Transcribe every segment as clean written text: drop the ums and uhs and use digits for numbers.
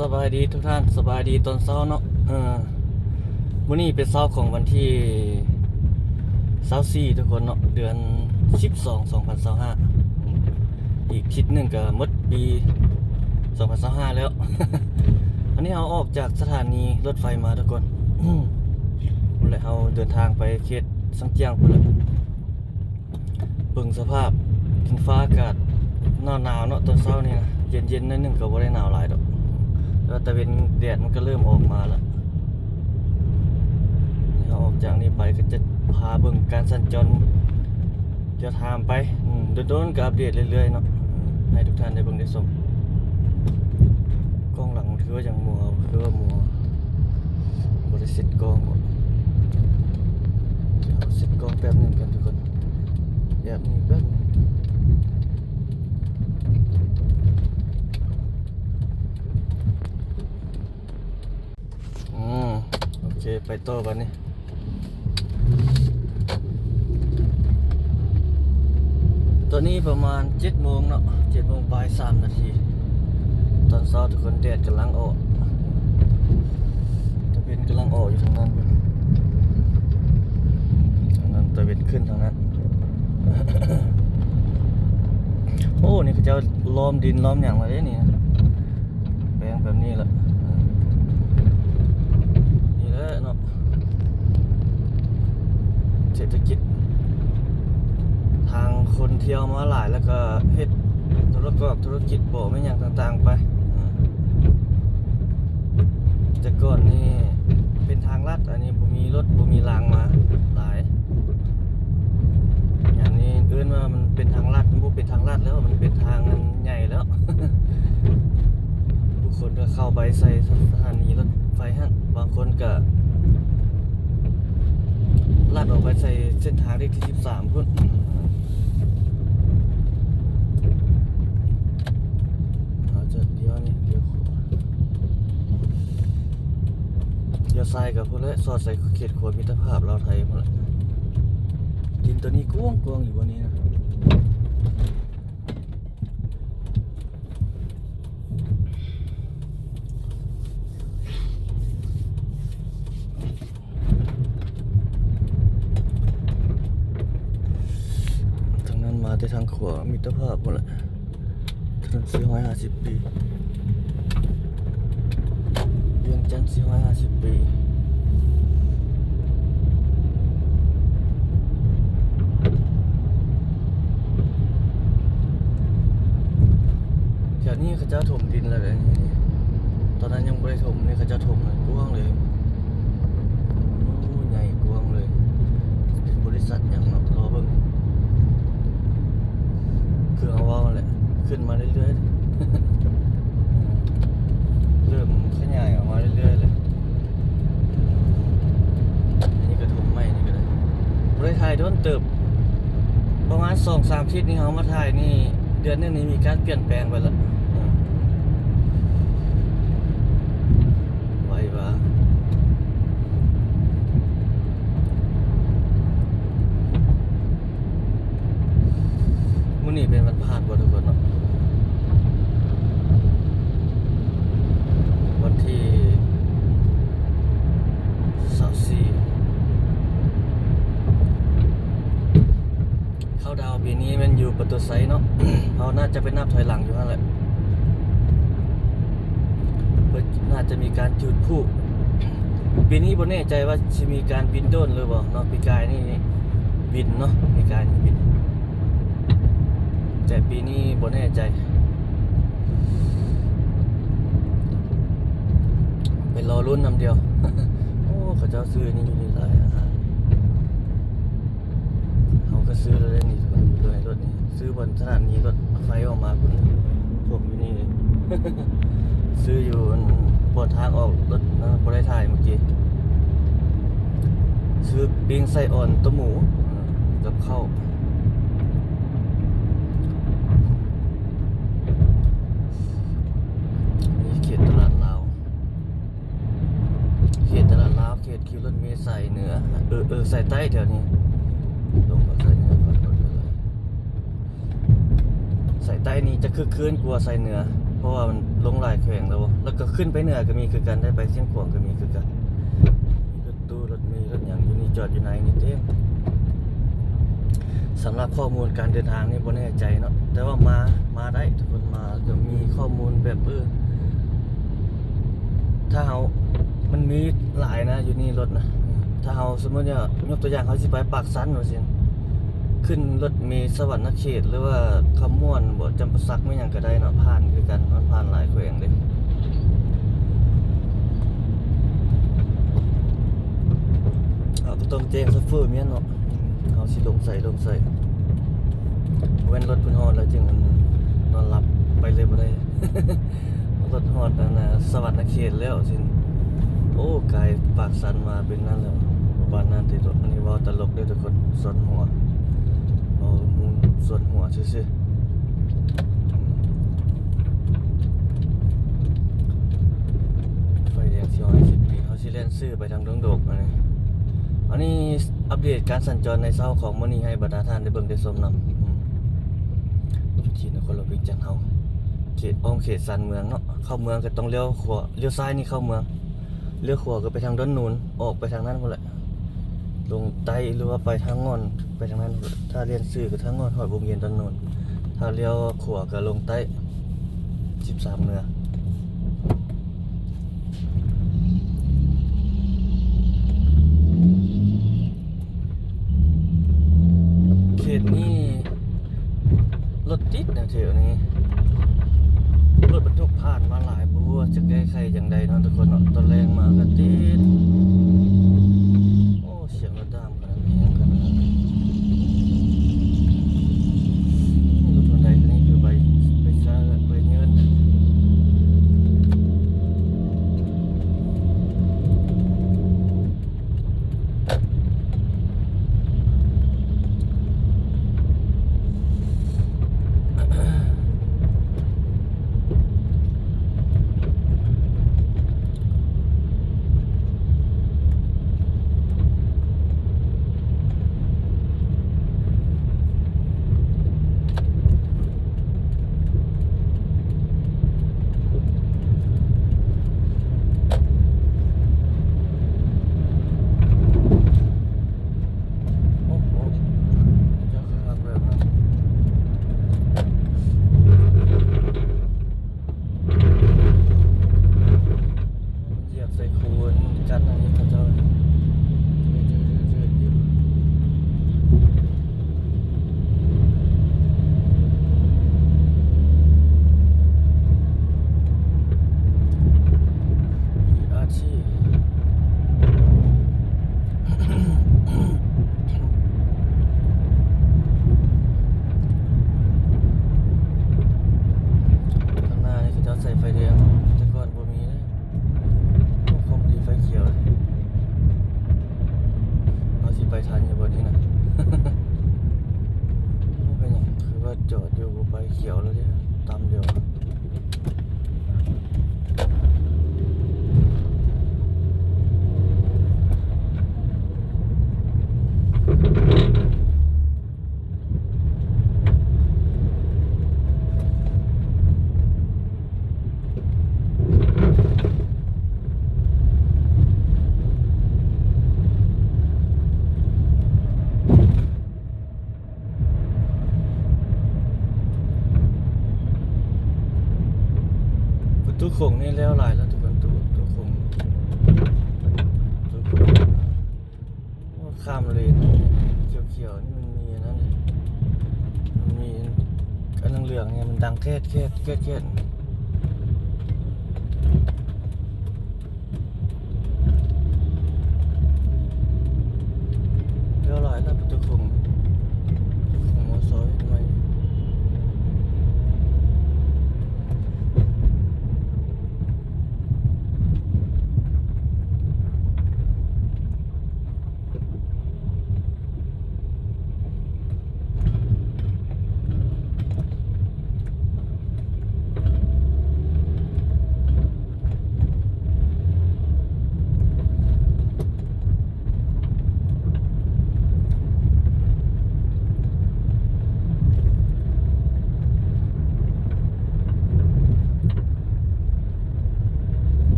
สบายดีทุกท่านสบายดีตอนเช้าเนาะมื้อนี้เป็นเช้าของวันที่24ทุกคนเนาะเดือน12 2025อีกชิดหนึงก็หมดปี2025แล้ว อันนี้เราออกจากสถานีรถไฟมาทุกคนพุ่นแหละเราเดินทางไปเขตสังเจียงพุ่นแหละเบิ่งสภาพดินฟ้าอากาศหนาวเนาะตอนเช้านี่นะเย็นๆนิดนึงก็บ่ได้หนาวหลายดอกแล้วแต่เป็นแดดมันก็เริ่มออกมาแล้วนี่เราออกจากนี้ไปก็จะพาเบิ่งการสัญจรจะทามไปโดนๆก็อัปเดตเรื่อยๆเนาะให้ทุกท่านได้เบิ่งได้ชมกล้องหลังถือว่ายังมัวคือว่ามัวบริสิทธิ์กล้องหมดเดี๋ยวเสร็จกล้องแป๊บนึงกันทุกคนแบบนี้แป๊บนึงโอเคไปต่อกันนี่ตอนนี้ประมาณ7 โมงเนาะ7 โมงปลาย3 นาทีตอนเช้าทุกคนแดดกำลังออกตะเวนกำลังออกอยู่ทางนั้นตะเวนขึ้นทางนั้น โอ้นี่เขาจะล้อมดินล้อมอย่างไรนี่นะแปลงแบบนี้แหละนี่แหละเนาะเศรษฐกิจทางคนเที่ยวมาหลายแล้วก็เฮ็ดธุรกิจบ่ไม่อย่างต่างๆไปแต่ก่อนนี่เป็นทางลัดอันนี้บ่มีรถบ่มีรางมาหลายอย่างนี้เอิ้นว่ามันเป็นทางลัดมันบ่เป็นทางลัดแล้วมันเป็นทางใหญ่แล้ว ทุกคนก็เข้าไปใส่สถานีรถไฟฮะบางคนก็ลัดออกไปใส่เส้นทางเลขที่13พุ่นเราจะเดี๋ยวนี่เดี๋ยวซ้ายกับพุ่นและสอดใส่เขตขวดมิตรภาพลาวไทยพุ่นละดินตัวนี้กว้างอยู่บนนี้นะมาแต่ทางขวามิตรภาพหมดแหละถนน450 ปีเวียงจันทร์450 ปีแถวนี้เขาเจ้าถมดินแล้วเลยนี่ตอนนั้นยังไม่ได้ถมนี่เขาเจ้าถมเลยกว้างเลยโอ้ใหญ่กว้างเลยเป็นบริษัทอย่างเนาะรอเบิ่งคือเอาว่าแหละขึ้นมาเรื่อยๆ เริ่มขยายออกมาเรื่อยๆเลยนี่ก็ทุ่มไม่นี่ก็ได้บริถ่ายโดนเติบประมาณ 2-3 อาทิตย์นี่เขามาถ่ายนี่เดือนนึงนี่มีการเปลี่ยนแปลงไปแล้วไว้ว่ามื้อนี้เป็นวันพฤหัสบ่ทุกคนเนาะวันที่24เข้าดาวปีนี้มันอยู่ประตูไซเนาะ เขาน่าจะเป็นนับถอยหลังอยู่นั่นแหละเพื่อน่าจะมีการจุดพลุปีนี้บ่แน่ใจว่าจะมีการบินโดรนหรือเปล่าเนาะปีกายนี่บินเนาะปีกายนี่บินแต่ปีนี้บ่แน่ใจเป็นรอรุ่นนำเดียว โอ้เขาเจ้าซื้อนี่อยู่นี่หลายอาหารเขาก็ซื้อแล้วได้นี่เลยรถนี้ซื้อบนสถานีรถไฟออกมาคุณพวกอยู่นี่เลย ซื้ออยู่บนทางออกรถนะบ่ได้ถ่ายเมื่อกี้ซื้อปิ้งไส้อ่อนต้มหมูกับข้าวเขตตลาดลาวเขตคิวรถเมล์สายเหนือสายใต้แถวนี้ลงมาสายเหนือก่อนสายใต้นี้จะคึกคืนกว่าสายเหนือเพราะว่ามันลง หลายแขวงแล้วบ่แล้วก็ขึ้นไปเหนือก็มีคือกันได้ไปเชียงขวางก็มีคือกันมีรถตู้รถเมล์รถหยังอยู่นี่จอดอยู่ไหนนี่เต็มสำหรับข้อมูลการเดินทางนี่บ่แน่ใจเนาะแต่ว่ามาได้ทุกคนมาก็มีข้อมูลแบบถ้าเฮามันมีหลายนะอยู่นี่รถนะถ้าเฮาสมมุติว่ายกตัวอย่างเฮาสิไปปากสันว่าซั่นขึ้นรถเมล์สวรรณเขตหรือว่าคำม่วนบ่จำปาสักไม่หยังก็ได้เนาะผ่านคือกันมันผ่านหลายแขวงเด้ก็ต้องแจ้งซัฟเฟอร์เมียนเนาะเฮาสิลงใส่เว้นรถเพิ่นฮอดแล้วจึงมันนอนหลับไปเลยบ่ได้ รถฮอดนั่นน่ะสวรรณเขตแล้วสิโอ้ไกลปากสันมาเป็นนั่นแล้วประมาณนั้นที่รถอันนี้เว้าตลกเด้อทุกคนส่วนหัวส่วนหัวซื่อๆไฟแดงสิ10 ปีเฮาสิแล่นซื้อไปทางดงดกอันนี้อัปเดตการสัญจรในเช้าของมื้อนี้ให้บรรดาท่านได้เบิ่งได้ชมนำจุดที่นครหลวงวิจันทร์เฮาเขตอ้อมเขตสันเมืองเนาะเข้าเมืองก็ต้องเลี้ยวขวาเลี้ยวซ้ายนี่เข้าเมืองเลี้ยวขวาก็ไปทางด้านนู้นออกไปทางนั้นพุ่นแหละลงใต้หรือว่าไปทางงอนไปทางนั้นถ้าเรียนซื่อก็ทางงอนฮอดวงเวียนด้านโน้นถ้าเลี้ยวขวาก็ลงใต้13เมืองเขตนี้รถติดนะแถวนี้รถบรรทุกผ่านมาหลายบ่รู้ว่าจะแก้ไขจังใดเนาะทุกคนเนาะตอนแรงมาก็ติดโอ้เสียงรถดามขนาดนี้ขนาดนั้นรถคนใดคันนี้คือไปซ่าไปเงินจอดอยู่ไฟเขียวแล้วเนี่ยตามเดียวตู้คงนี่แล้วหลายแล้วทุกคนตู้คงข้ามเลนเขียวๆนี่มันมีนั่นมันมีอันเหลืองๆเนี่ยมันดังแค่แล้วหลายแล้วตู้คงมอซอยทำไม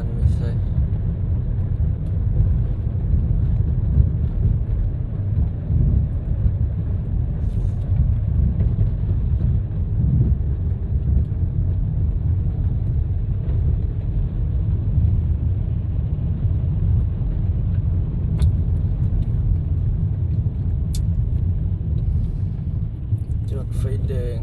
านไม่ใช่จอดไฟแดง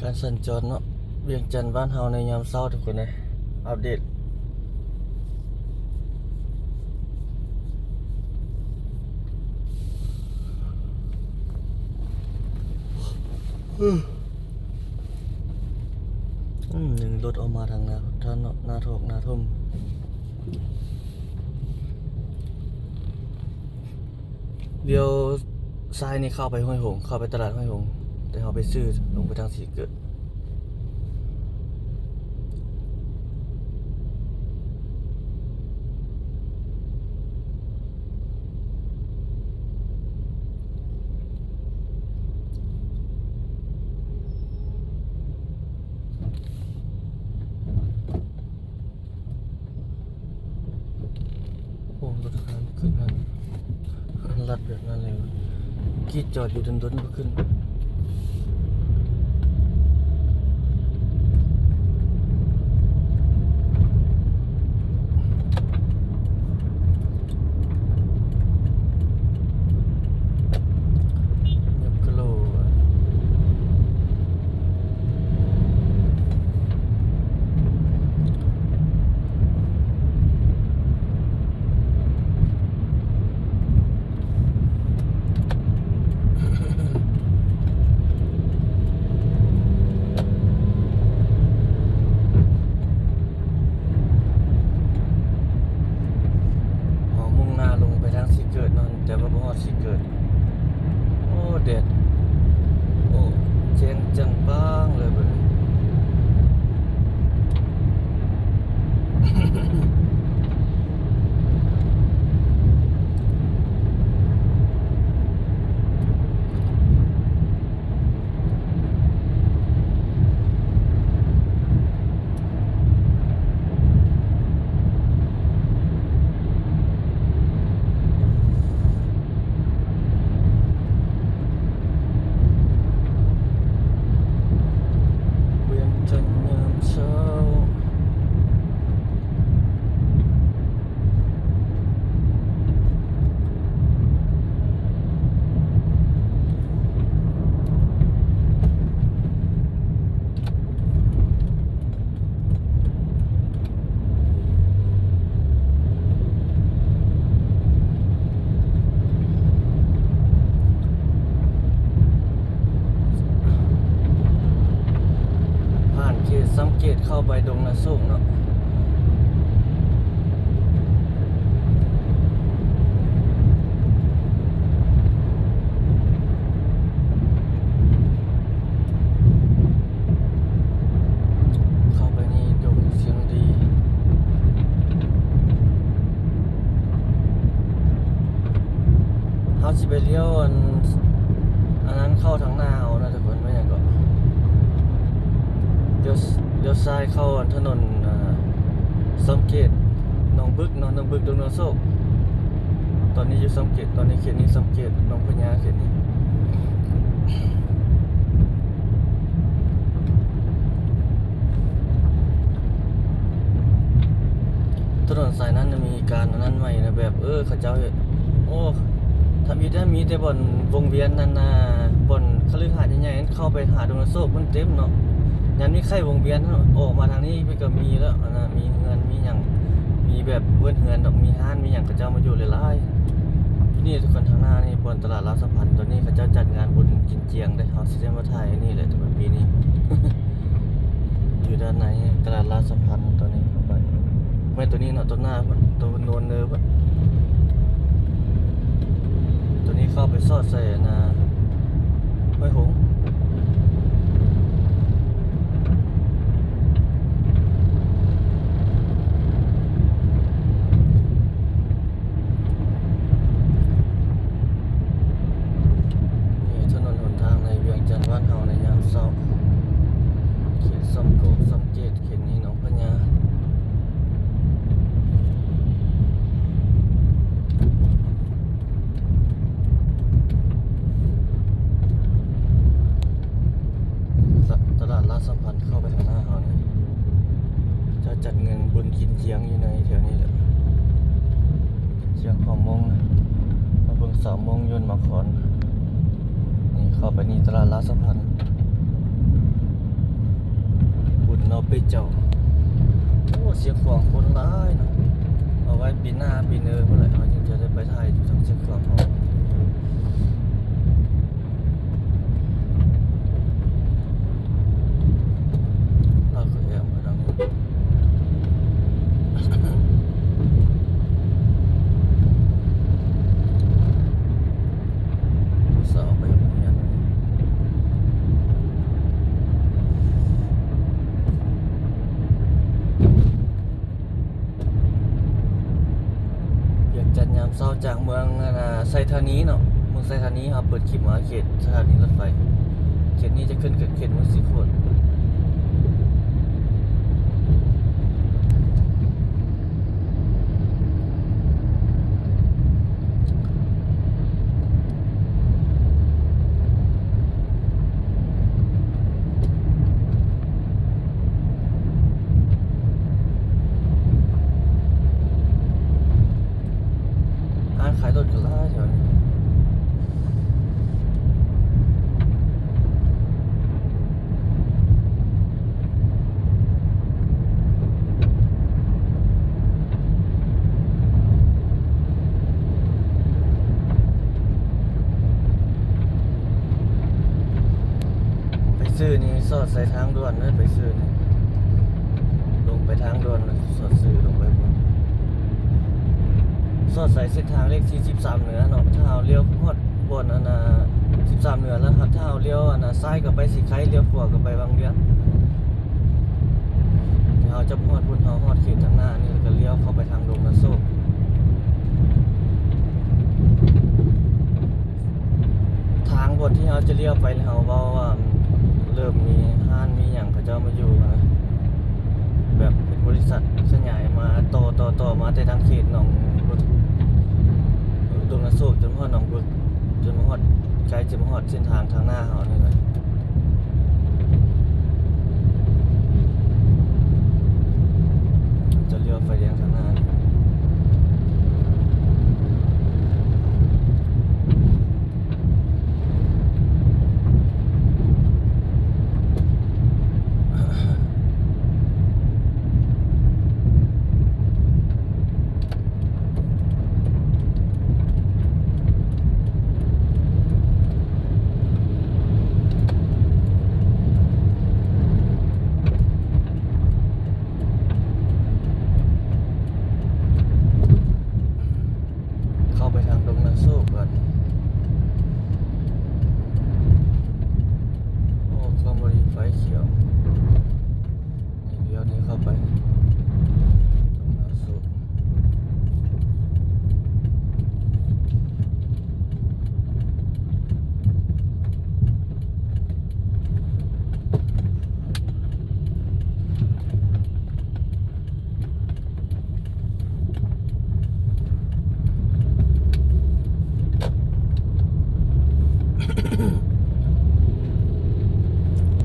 การสัญจรเนาะเวียงจันทน์บ้านเฮาในยามเช้าทุกคนเลยอัปเดตหนึ่งรถออกมาทางนาท่านนาทอกนาทุ่มเดี๋ยวซ้ายนี่เข้าไปห้วยหงส์เข้าไปตลาดห้วยหงส์แต่เขาไปซื้อลงไปทางสีเกิดโอ้รถคันขึ้นนั่นลัดแบบนั้นเลยกี้จอดอยู่ดนๆก็ขึ้นยับกะโลมุ่งหน้าลงไปทางสีเกิดนั่นแต่ว่าบ่ฮอดสีเกิดโอ้แดดโอ้แจ้งจังป้างเลยบัดนี้เวียงจันทน์ยามเช้าผ่านเขตสังเกตเข้าไปดงนาสูงเนาะเข้าไปนี่ดงเสียงดีเฮาสิไปเลี้ยวอันนั้นเข้าทางหน้าเอานะทุกคนไม่อย่างก็เลี้ยวซ้ายเข้าถนนสังเกตหนองบึกเนาะหนองบึกดงนาโศกตอนนี้อยู่สังเกตตอนนี้เขตนี้สังเกตหนองพญาเขตนี้ถนนสายนั้นมีการอันนั้นใหม่นะแบบเขาเจ้าโอ้ถ้ามีแต่บ่อนวงเวียนนั่นน่ะบ่อนคฤหาสน์ใหญ่ๆนั้นเข้าไปหาดงนาโศกมันเต็มเนาะยันมีไข่วงเวียนออกมาทางนี้ไปก็มีแล้วอันน่ะมีเงินมีหยัง มีแบบเพื่อนเฮือนดอกมีห้านมีอย่างเขาเจ้ามาอยู่หลายๆที่นี่ทุกคนทางหน้านี่บนตลาดลาวสัมพันธ์ตัวนี้เขาเจ้าจัดงานบุญกินเจียงได้เขาสิได้มาถ่ายนี่แหละทุกคนปีนี้ อยู่ด้านในตลาดลาวสัมพันธ์ตัวนี้เข้าไปไม่ตัวนี้เนาะตัวหน้าเพิ่นตัวโนนเนอเพิ่นตัวนี้เข้าไปซอดใส่นะห้วยหงส์นี่ถนนหนทางในเวียงจันทน์บ้านเฮาในยามเช้าเขตซ่อมโกกซ่อมเจดเขตนี้หนองพญาตลาดลาวสัมพันธ์เข้าไปทางหน้าเฮานี่จะจัดเงินบุญกินเจียงอยู่ในแถวนี้แหละเจียงของมงนะมาเบิ่งสาวมงยนต์มาขอนนี่เข้าไปนี่ตลาดลาวสัมพันธ์บุญเอาไปเจ้าโอ้เสียงของคนหลายเนาะเอาไว้ปีหน้าปีเนอเมื่อไหร่เขาจึงจะได้ไปถ่ายอยู่ทางเชียงของเขาเราก็แอบมาทางนี้ผู้สาวไปโรงเรียนอยากจัดยามเช้าจากเมืองไซธานีเนาะเมืองไซธานีครับเปิดคลิปมาเขตสถานีรถไฟเขตนี้จะขึ้นกับเขตเมืองสีโคตรร้านขายรถก็หลายแถวนี้ไปซื้อนี่สอดใส่ทางด่วนเลยไปซื้อนี่ลงไปทางด่วนแล้วสอดซื้อลงไปบนสอดใส่เส้นทางเลขที่13เหนือเนาะถ้าเอาเลี้ยวฮอดบน13เหนือแล้วครับถ้าเอาเลี้ยวซ้ายก็ไปสีไข่เลี้ยวขวาก็ไปบางเวียงเดี๋ยวเราจะฮอดพุ่นเฮาฮอดเขตทางหน้านี่แล้วก็เลี้ยวเข้าไปทางดงนาโซกทางบนที่เราจะเลี้ยวไปเฮาเว้าว่าเริ่มมีห้านมีหยังเขาเจ้ามาอยู่นะแบบเป็นบริษัทขยายมาต่อมาแต่ทางเขตหนองบึกดงนาโซกจนฮอดหนองบึกจนมาฮอดไกลจะมาฮอดเส้นทางทางหน้าเฮานี่แหละจะเลี้ยวไฟแดงทางหน้านี่เข้าไปทางดงนาโซกก่อนโอ้คอมบรีไฟเขียวนี่เลี้ยวนี้เข้าไปดงนาโซก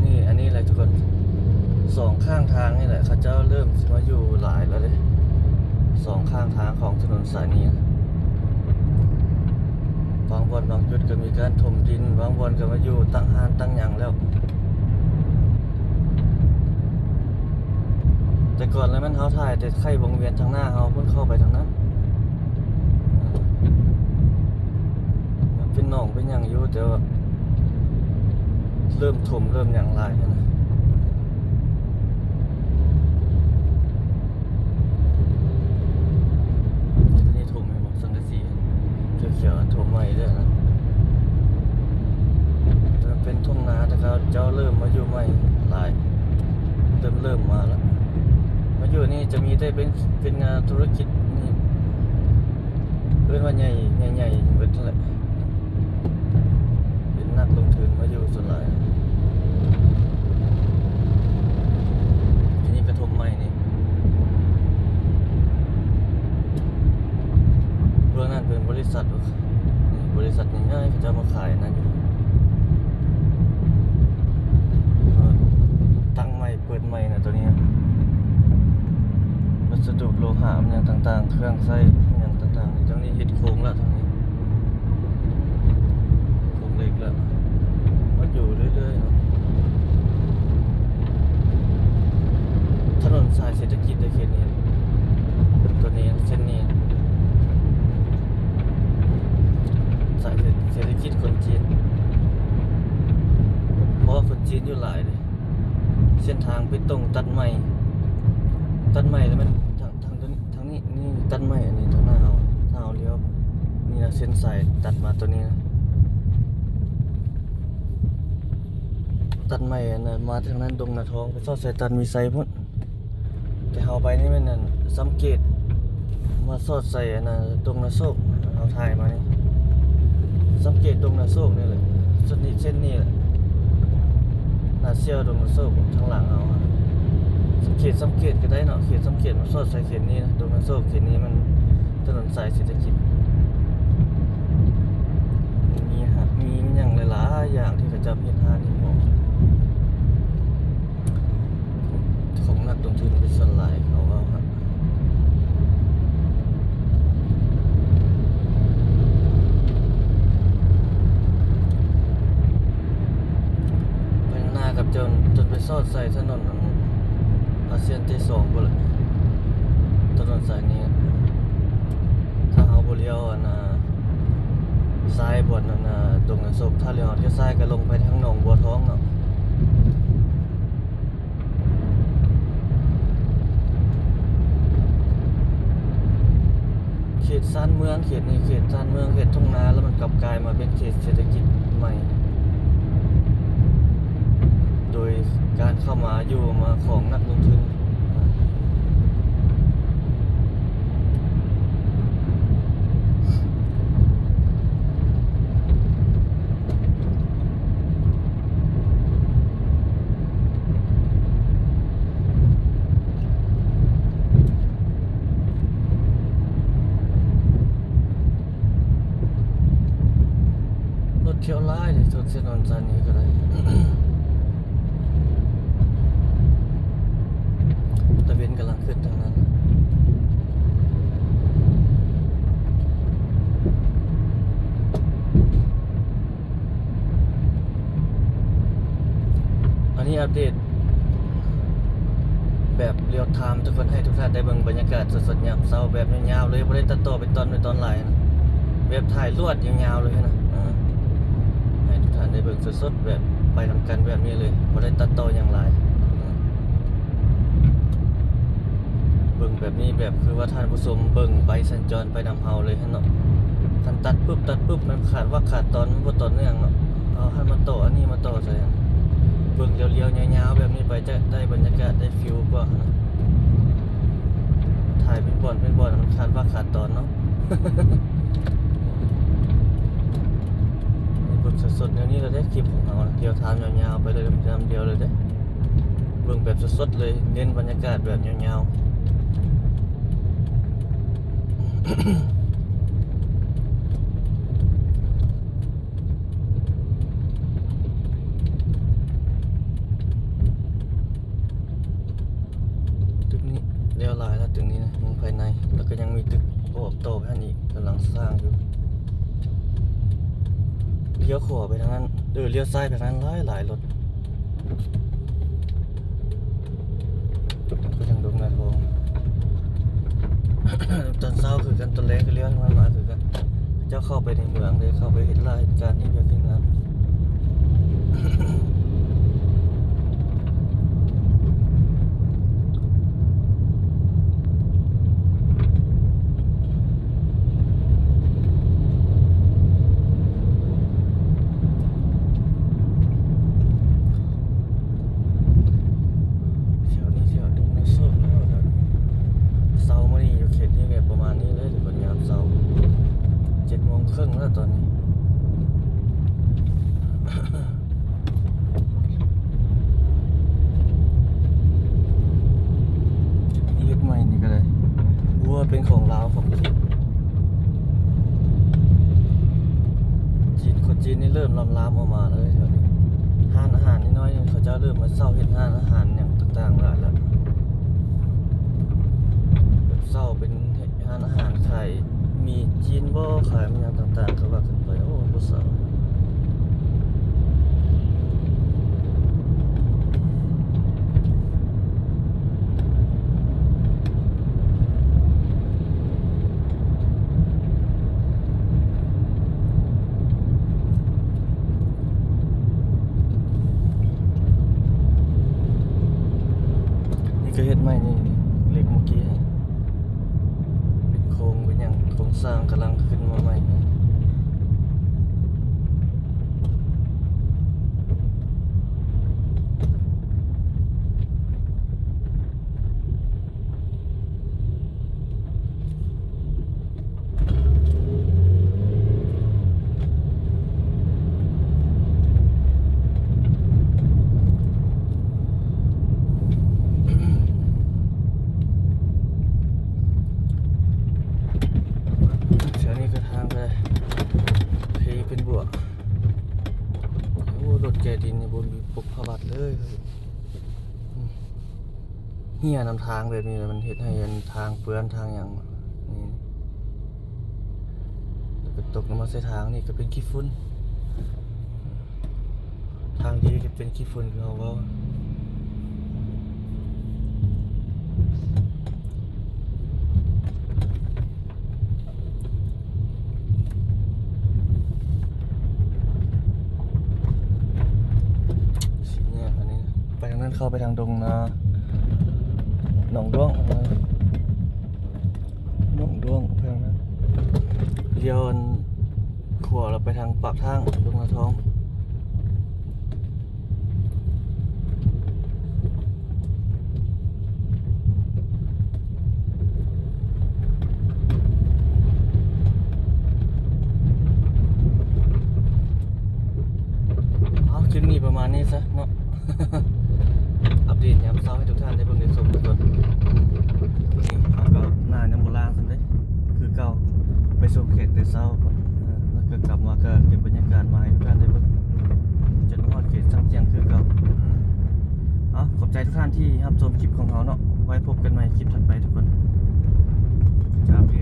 นี่อันนี้แหละทุกคนสองข้างทางนี่แหละเขาเจ้าเริ่มสิมาอยู่หลายแล้วเลยสองข้างทางของถนนสายนี้บางบอนบางจุดก็มีการถมดินบางบอนก็มาอยู่ตั้งห้านตั้งหยังแล้ว แต่ แต่ก่อนแล้วมันเฮาถ่ายแต่ไข่วงเวียนทางหน้าเฮาเพิ่นเข้าไปทางนั้นมันเป็นหนองเป็นหยังอยู่แต่ว่าเริ่มถมเริ่มหยังหลายแล้วนะนี่ถมให้หมดสังกะสีเขียวๆถมใหม่ด้วยนะมันเป็นทุ่งนาแต่เขาเจ้าเริ่มมาอยู่ใหม่หลายเริ่มมาแล้วมาอยู่นี่จะมีได้เป็นธุรกิจนี่เรียกว่าใหญ่เบิดนั่นแหละเป็นนักลงทุนมาอยู่ส่วนหลายทีนี้กระทมใหม่นี่เรื่องนั้นเป็นบริษัทง่ายๆเขาจะมาขายนั่นอยู่ตั้งใหม่เปิดใหม่นะตัวนี้วัสดุโลหะมันอย่างต่างๆเครื่องใช้อย่างต่างๆนี่ตรงนี้เฮ็ดโครงแล้วตรงนี้โครงเหล็กแล้วมันอยู่เรื่อยๆเนาะถนนสายเศรษฐกิจในเขตนี้ตัวนี้เส้นนี้สายเศรษฐกิจคนจีนเพราะว่าคนจีนอยู่หลายเลยเส้นทางไปตรงตัดใหม่แล้วมันทางนี้นี่ตัดใหม่อันนี้ทางหน้าเอาถ้าเอาเลี้ยวนี่นะเส้นสายตัดมาตัวนี้นะตัดใหม่นะมาทางนั้นดงนาทองไปซอดใส่ตันมีไซพุ่นแต่เอาไปนี่มันนั่นสังเกตมาสอดใส่นะดงนาโศกเอาถ่ายมานี่สังเกตดงนาโศกนี่แหละเส้นนี้แหละนาเซียวดงนาโศกทางหลังเอาสังเกตก็ได้เนาะสังเกตมาสอดใส่เขตนี้นะดงนาโศกเขตนี้มันถนนสายเศรษฐกิจมีอย่างหลายๆอย่างที่เขาจะเฮ็ดหานี่ของนักลงทุนเป็นส่วนหลายเขาก็ไปหน้ากับจนไปสอดใส่ถนนอาเซียนที่2บ่ล่ะถนนสายนี้ถ้าเฮาบ่เลี้ยวซ้ายบนตรงนั้นโศกถ้าเลี้ยวซ้ายก็ลงไปทางหนองบัวทองเนาะเขตซ่านเมืองเขตนี้เขตซ่านเมืองเขตทุ่งนาแล้วมันกลับกลายมาเป็นเขตเศรษฐกิจใหม่โดยการเข้ามาอยู่มาของนักลงทุนรถเที่ยวไล่เลยถนนสายนี้ก็ได้ ตะเวนกำลังขึ้นทางนั้นอันนี้อัปเดตแบบเรียลไทม์ทุกคนให้ทุกท่านได้เบิ่งบรรยากาศสดๆยามเช้าแบบยาวๆเลยบ่ได้ตัดต่อเป็นตอนหลายนะแบบถ่ายรวดยาวๆเลยนะให้ทุกท่านได้เบิ่งสดๆแบบไปทำกันแบบนี้เลยบ่ได้ตัดต่ออย่างหลายเบิ่งแบบนี้แบบคือว่าท่านผู้ชมเบิ่งไปสัญจรไปนำเฮาเลยฮะเนาะท่านตัดปุ๊บมันขาดตอนมันบ่ต่อเนื่องเนาะเอาให้มาต่ออันนี้มาต่อใส่เบิ่งเรียวๆยาวๆแบบนี้ไปจะได้บรรยากาศได้ฟิลกว่านะถ่ายเป็นบอนมันขาดตอนเนาะ เบิ่งสดๆแนวนี้เราได้คลิปของเราเดียวทามยาวๆไปเลยจำเดียวเลยเด้เบิ่งแบบสดๆเลยเน้นบรรยากาศแบบยาวๆ ตึกนี้เลี้ยวลายแล้วตึกนี้นะยังภายในแล้วก็ยังมีตึกโอบโตแค่นี้กำลังสร้างอยู่เลี้ยวขวาไปทางนั้นเลี้ยวซ้ายไปทางนั้นหลายรถ ไปทางดงนาทอง ตอนเช้าคือกันตอนแรกก็เลี้ยวทางนั้นมาคือกันเจ้าเข้าไปในเมืองเลยเข้าไปเห็นรายการที่เวียกที่งาน เที่ยวนี้เที่ยวดูในโซนแล้วครับเสาร์มื้อนี้อยู่เขตนี้ก็ประมาณนี้เลยทุกคนยามเสาร์7:30แล้วตอนนี้ นี่ยึดใหม่นี่ก็เลยวัวเป็นของลาวของจีนคนจีนนี่เริ่มลามออกมาเลยแถวนี้ห้านอาหารนิดน้อยๆเขาเจ้าเริ่มมาเช่าเห็นห้านอาหารอย่างต่างๆหลายแล้วแบบเช่าเป็นห้านอาหารขายมีจีนบ่ขายมีอย่างต่างๆเขาว่ากันไปโอ้บ่เช่านี่ก็เฮ็ดใหม่นี่เล็กเมื่อกี้เป็นโครงเป็นหยังโครงสร้างกำลังขึ้นมาใหม่นะแถวนี้ก็ทางไปเพเป็นบวกโอ้รถแกดินนี่บ่มีปกพบัตรเลยเหี้ยนำทางแบบนี้มันเฮ็ดให้อันทางเปื้อนทางหยังนี่แล้วก็ตกลงมาใส่ทางนี่ก็เป็นขี้ฝุ่นทางดีก็เป็นขี้ฝุ่นคือเขาเว้าสิเนี่ยอันนี้ไปทางนั้นเข้าไปทางดงนาหนองด้วงหนองด้วงไปทางนั้นเลี้ยวอันขวาเราไปทางปากทางดงนาทองเอาคลิปนี้ประมาณนี้ซะเนาะ อัปเดตยามเช้าให้ทุกท่านได้เบิ่งได้ชมทุกคนนี่เขาก็หน้ายังโบราณซั่นเด้คือเก่าไปชมเขตแต่เช้าก่อนแล้วก็กลับมาก็เก็บบรรยากาศมาให้ทุกท่านได้เบิ่งจนฮอดเขตสังเจียงคือเก่าขอบใจทุกท่านที่รับชมคลิปของเราเนาะไว้พบกันใหม่คลิปถัดไปทุกคนจะอัปเดต